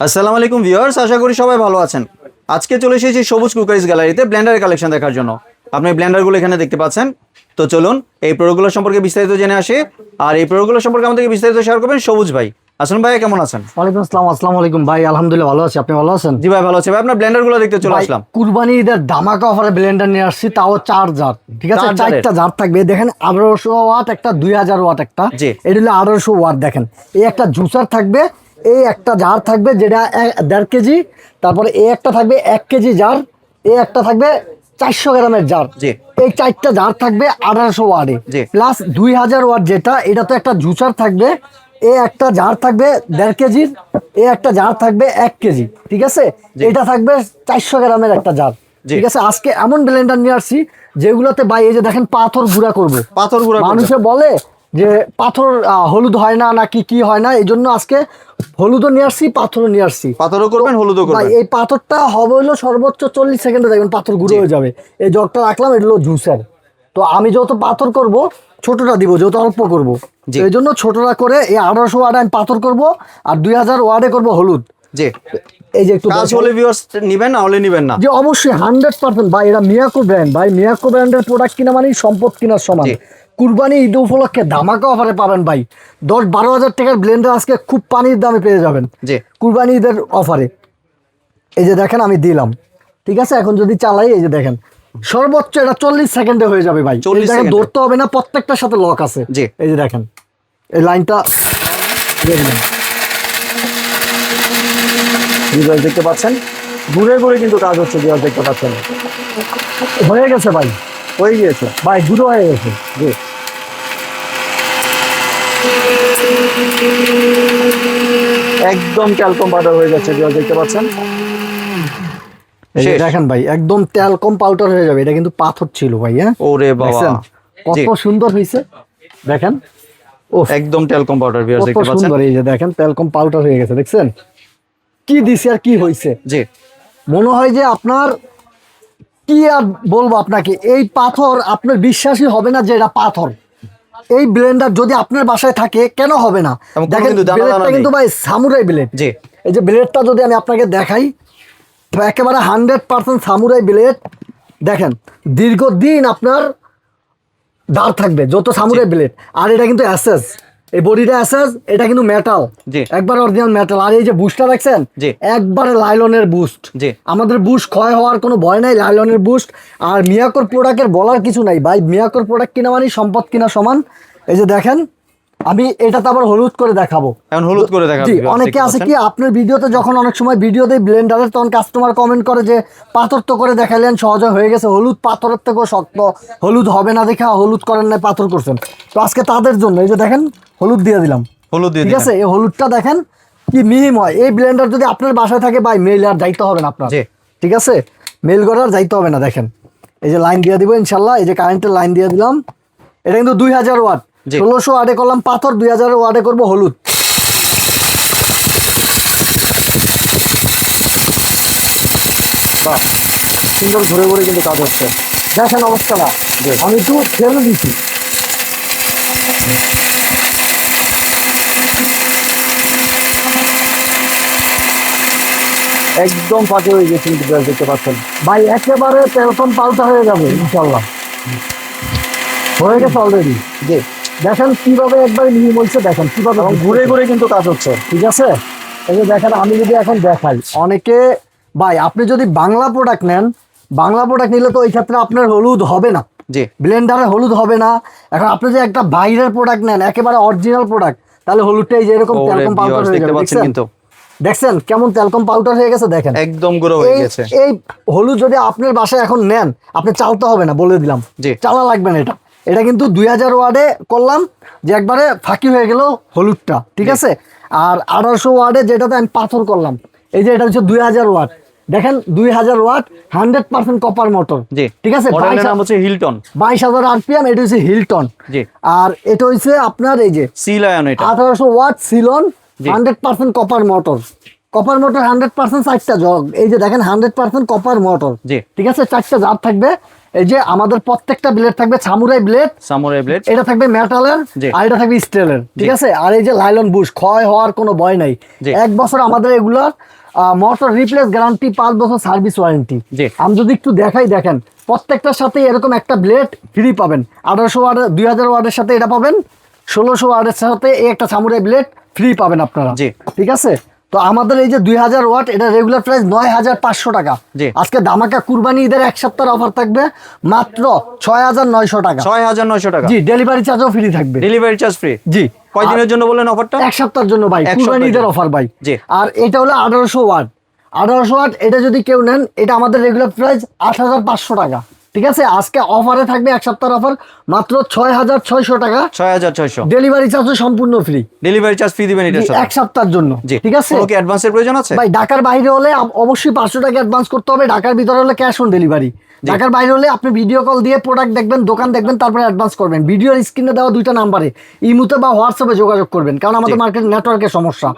আসসালামু আলাইকুম ভিউয়ার্স, আশা করি সবাই ভালো আছেন। আজকে চলে এসেছি সবুজ কুকারিজ গ্যালারিতে ব্লেন্ডারের কালেকশন দেখার জন্য। আপনি ব্লেন্ডারগুলো এখানে দেখতে পাচ্ছেন। তো চলুন এই প্রোডাক্টগুলো সম্পর্কে বিস্তারিত জেনে আসি। আর এই প্রোডাক্টগুলো সম্পর্কে আমাদেরকে বিস্তারিত শেয়ার করবেন সবুজ ভাই। আসুন ভাই, কেমন আছেন? ওয়ালাইকুম আসসালাম। আসসালামু আলাইকুম ভাই, আলহামদুলিল্লাহ ভালো আছি। আপনি ভালো আছেন? জি ভাই, ভালো আছে ভাই। আপনার ব্লেন্ডারগুলো দেখতে চলে আসলাম। কুরবানি ঈদের ধামাকা অফারে ব্লেন্ডার নিয়ে আসছি, তাও 4 জার। ঠিক আছে, 4টা জার থাকবে। দেখেন 1800 ওয়াট একটা, 2000 ওয়াট একটা, এটা হলো 1800 ওয়াট। দেখেন এই একটা জুসার থাকবে, এই একটা জার থাকবে যেটা 1.5 কেজি, তারপরে এই একটা থাকবে 1 কেজি জার, এই একটা থাকবে 400 গ্রামের জার। এই 4টা জার থাকবে 1800 ওয়াটে, প্লাস 2000 ওয়াট যেটা, এটা তো একটা জুসার থাকবে। এই একটা জার থাকবে 1.5 কেজির, এই একটা জার থাকবে 1 কেজি। ঠিক আছে, এটা থাকবে 400 গ্রামের একটা জার। ঠিক আছে, আজকে এমন ব্লেন্ডার নিয়ে আসছি যেগুলোতে ভাই এই যে দেখেন পাথর গুঁড়া করবে। পাথর গুঁড়া মানুষে বলে যে পাথর হলুদ হয় না, নাকি কি হয় না, এই জন্য আজকে হলুদও নিয়ে আসছি, পাথরও নিয়ে আসছি। পাথরও করবেন, হলুদও করবেন। এই পাথরটা হবে হলো সর্বোচ্চ 40 সেকেন্ডে দেখবেন পাথর গুঁড়ো হয়ে যাবে। এই জগটা রাখলাম, এটা হলো জুসার। তো আমি যেহেতু পাথর করব, ছোটটা দিব, যেহেতু অল্প করব, এই জন্য ছোটটা করে এই 1800 ওয়াটে আমি পাথর করব, আর 2000 ওয়াটে করব হলুদ। জি, এই যে একটু কাজ হলে ভিউয়ার্স নেবেন, না হলে নেবেন না। যে অবশ্যই 100% ভাই, এটা মিয়াকো ব্র্যান্ড। ভাই মিয়াকো ব্র্যান্ডের প্রোডাক্ট কিনা মানে সম্পদ কিনার সমান। কুরবানি ঈদ উপলক্ষে ধামাকা অফারে পাবেন ভাই। 10-12 হাজার টাকার ব্লেন্ডার আজকে খুব পানির দামে পেয়ে যাবেন কুরবানি ঈদের অফারে। এই যে দেখেন আমি দিলাম। ঠিক আছে, এখন যদি চালাই, এই যে দেখেন সর্বোচ্চ এটা 40 সেকেন্ডে হয়ে যাবে ভাই। 40 সেকেন্ড ধরতে হবে না, প্রত্যেকটার সাথে লক আছে। এই যে দেখেন এই লাইনটা দেখতে পাচ্ছেন, ঘুরে ঘুরে কিন্তু কাজ হচ্ছে। দেখতে পাচ্ছেন হয়ে গেছে ভাই, হয়ে গিয়েছে ভাই গুঁড়ো হয়ে গেছে। জি, একদম ট্যালকম পাউডার হয়ে যাচ্ছে। দেখতে পাচ্ছেন, দেখেন ভাই একদম ট্যালকম পাউডার হয়ে যাবে। এটা কিন্তু পাথর ছিল ভাই। হ্যাঁ, ওরে বাবা, কত সুন্দর হয়েছে দেখেন। ও একদম ট্যালকম পাউডার ভিউয়ার্স দেখতে পাচ্ছেন। এই যে দেখেন ট্যালকম পাউডার হয়ে গেছে, দেখছেন কি দিছে আর কি হয়েছে। জি, মনে হয় যে আপনার কি আর বলবো আপনাকে, এই পাথর আপনার বিশ্বাসই হবে না যে এটা পাথর। এই ব্লেন্ডার যদি আপনার বাসায় থাকে কেন হবে না? দেখেন ব্লেডটা কিন্তু ভাই সামুরাই ব্লেড। জি, এই যে ব্লেডটা যদি আমি আপনাকে দেখাই, একেবারে 100% সামুরাই ব্লেড। দেখেন দীর্ঘদিন আপনার দাঁড় থাকবে যত সামুরাই ব্লেড। আর এটা কিন্তু অ্যাসেস, এই বডিটা অ্যাসেস, এটা কিন্তু মেটাল, একবার অরিজিনাল মেটাল। আর এই যে বুস্টটা দেখছেন, একবারে লাইলনের বুস্ট। আমাদের বুস্ট ক্ষয় হওয়ার কোনো ভয় নাই, লাইলনের বুস্ট। আর মিয়াকোর প্রোডাক্টের বলার কিছু নাই ভাই, মিয়াকোর প্রোডাক্ট কিনা মানে সম্পদ কিনা সমান। এই যে দেখেন আমি এটাতে আবার হলুদ করে দেখাবো, এখন হলুদ করে দেখাবো। অনেকে আছে কি আপনার ভিডিওতে, যখন অনেক সময় ভিডিও দেয় ব্লেন্ডারের, তখন কাস্টমার কমেন্ট করে যে পাথর তো করে দেখালেন, সহজে হয়ে গেছে, হলুদ পাথরের থেকেও শক্ত, হলুদ হবে না দেখা হলুদ করেন নাই, পাথর করছেন। তো আজকে তাদের জন্য এই যে দেখেন হলুদ দিয়ে দিলাম, হলুদ দিয়ে, ঠিক আছে। এই হলুদটা দেখেন কি মিহিম হয়। এই ব্লেন্ডার যদি আপনার বাসায় থাকে ভাই, মেল আর যাইতে হবে না আপনার, ঠিক আছে, মেল করার যাইতে হবে না। দেখেন এই যে লাইন দিয়ে দিব ইনশাল্লাহ, এই যে কারেন্টের লাইন দিয়ে দিলাম। এটা কিন্তু 2000 ওয়াট, 1600 ওয়াটে করলাম পাথর, 2000 ওয়াটে করবো হলুদ। সুন্দর ঘুরে ঘুরে কিন্তু কাজ হচ্ছে, দেখেন অবস্থাটা। আমি একটু ছেড়ে দিচ্ছি, একদম ফাটে হয়ে গেছে কিন্তু দেখতে পাচ্ছেন ভাই, একেবারে তেলকম পাল্টা হয়ে যাবে ইনশাল্লাহ। হয়ে গেছে অলরেডি। দেখেন কিভাবে একবার মিহিম হয়েছে, দেখেন কিভাবে ঘুরে ঘুরে কিন্তু কাজ হচ্ছে। ঠিক আছে, এই যে দেখেন আমি যদি এখন দেখাই, অনেকে ভাই আপনি যদি বাংলা প্রোডাক্ট নেন, বাংলা প্রোডাক্ট নিলে তো ওই ক্ষেত্রে আপনার হলুদ হবে না, ব্লেন্ডারে হলুদ হবে না। এখন আপনি যদি একটা বাইরের প্রোডাক্ট নেন, একেবারে অরিজিনাল প্রোডাক্ট, তাহলে হলুদটা এই যে এরকম তেলকম পাউডার হয়ে যাবে। দেখছেন কেমন তেলকম পাউডার হয়ে গেছে, দেখেন একদম গুঁড়ো হয়ে গেছে। এই হলুদ যদি আপনার বাসায় এখন নেন, আপনি চালতে হবে না, বলে দিলাম, চালা লাগবে না। এটা কিন্তু 2000 ওয়াটে করলাম, যে একবারে ফাঁকি হয়ে গেল হলুদটা, ঠিক আছে। আর 1800 ওয়াটে যেটাতে আমি পাথর করলাম, এই যে এটা হচ্ছে 2000 ওয়াট। দেখেন 2000 ওয়াট, 100% কপার মোটর, ঠিক আছে। 22,000 আরপিএম, এটা হচ্ছে হিলটন। আর এটা হচ্ছে আপনার এই যে 1800 ওয়াট সিলন, 100% কপার মোটর, কপার মোটর 100% 4টা জগ, এই যে দেখেন 100% কপার মোটর, জি ঠিক আছে। 4টা জার থাকবে। এই যে আমাদের প্রত্যেকটা ব্লেড থাকবে সামুরাই ব্লেড, এটা থাকবে মেটালের, আর এটা থাকবে স্টিলের, ঠিক আছে। আর এই যে লাইলন বুশ, ক্ষয় হওয়ার কোনো ভয় নাই। 1 বছর আমাদের এগুলোর মোটর রিপ্লেস গ্যারান্টি, 5 বছর সার্ভিস ওয়ারেন্টি। আমি যদি একটু দেখাই, দেখেন প্রত্যেকটার সাথে এরকম একটা ব্লেড ফ্রি পাবেন। 1800 ওয়াট, 2000 ওয়াটের সাথে এটা পাবেন, 1600 ওয়াটের সাথে এই একটা সামুরাই ব্লেড ফ্রি পাবেন আপনারা, ঠিক আছে। তো আমাদের এই যে 2000 ওয়াট, এটা রেগুলার প্রাইস 9500 টাকা। আজকে ধামাকা কুরবানি ঈদের 1 সপ্তাহ অফার থাকবে মাত্র 6900 টাকা। 6900 টাকা, জি। ডেলিভারি চার্জও ফ্রি থাকবে। ডেলিভারি চার্জ ফ্রি, জি। কয়দিনের জন্য বললেন অফারটা? 1 সপ্তাহের জন্য ভাই, কুরবানি ঈদের অফার ভাই। আর এটা হলো 1800 ওয়াট। 1800 ওয়াট এটা যদি কেউ নেন, এটা আমাদের রেগুলার প্রাইস 8500 টাকা, ঠিক আছে। আজকে অফারে থাকবে 1 সপ্তাহের অফার মাত্র 6600 টাকা। 6600। ডেলিভারি চার্জও সম্পূর্ণ ফ্রি। ডেলিভারি চার্জ ফ্রি দিবেন এটার সাথে 1 সপ্তাহের জন্য, ঠিক আছে। কোনো কি অ্যাডভান্সের প্রয়োজন আছে? ভাই ঢাকার বাইরে হলে অবশ্যই 500 টাকা অ্যাডভান্স করতে হবে। ঢাকার ভিতরে হলে ক্যাশ অন ডেলিভারি। ঢাকার বাইরে হলে আপনি ভিডিও কল দিয়ে প্রোডাক্ট দেখবেন, দোকান দেখবেন, তারপরে অ্যাডভান্স করবেন। ভিডিওর স্ক্রিনে দেওয়া 2টা নাম্বারে ইমুতে বা হোয়াটসঅ্যাপে যোগাযোগ করবেন, কারণ আমাদের মার্কেট নেটওয়ার্কের সমস্যা।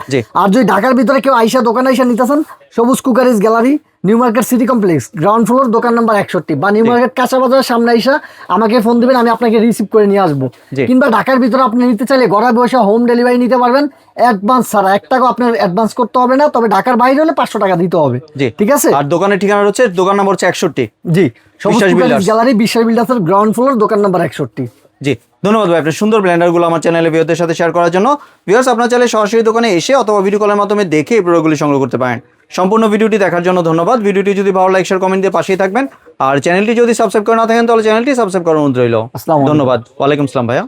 আর যদি ঢাকার ভিতরে কেউ আইসা দোকানে আইসা নিতেছেন, সবুজ cookeries gallery, new market city complex, ground floor, দোকান নাম্বার 61, বা নিউ মার্কেট কাঁচা বাজারের সামনে আইসা আমাকে ফোন দিবেন, আমি আপনাকে রিসিভ করে নিয়ে আসবো। কিংবা ঢাকার ভিতরে আপনি নিতে চাইলে ঘরে বসে হোম ডেলিভারি নিতে পারবেন, অ্যাডভান্স ছাড়া 1 টাকা আপনার অ্যাডভান্স করতে হবে না। তবে ঢাকার বাইরে হলে 500 টাকা দিতে হবে, ঠিক আছে। আর দোকানের ঠিকানা হচ্ছে, দোকান নাম্বার হচ্ছে 61, জি। গ্যালারি, বিশ্বাস বিল্ডার্সের গ্রাউন্ড ফ্লোর, দোকান নাম্বার 61। জি, ধন্যবাদ ভাই আপনার সুন্দর ব্লেন্ডারগুলো আমার চ্যানেলে ভিউয়ারদের সাথে শেয়ার করার জন্য। ভিউয়ার্স, আপনার চাইলে সরাসরি দোকানে এসে অথবা ভিডিও কলের মাধ্যমে দেখে এই প্রোডাক্টগুলি সংগ্রহ করতে পারেন। সম্পূর্ণ ভিডিওটি দেখার জন্য ধন্যবাদ। ভিডিওটি যদি ভালো লাইক, শেয়ার, কমেন্ট দিয়ে পাশেই থাকবেন। আর চ্যানেলটি যদি সাবস্ক্রাইব করে না থাকেন, তাহলে চ্যানেলটি সাবস্ক্রাইব করার অনুরোধ রইল। ধন্যবাদ। ওয়ালাইকুম আসসালাম ভাইয়া।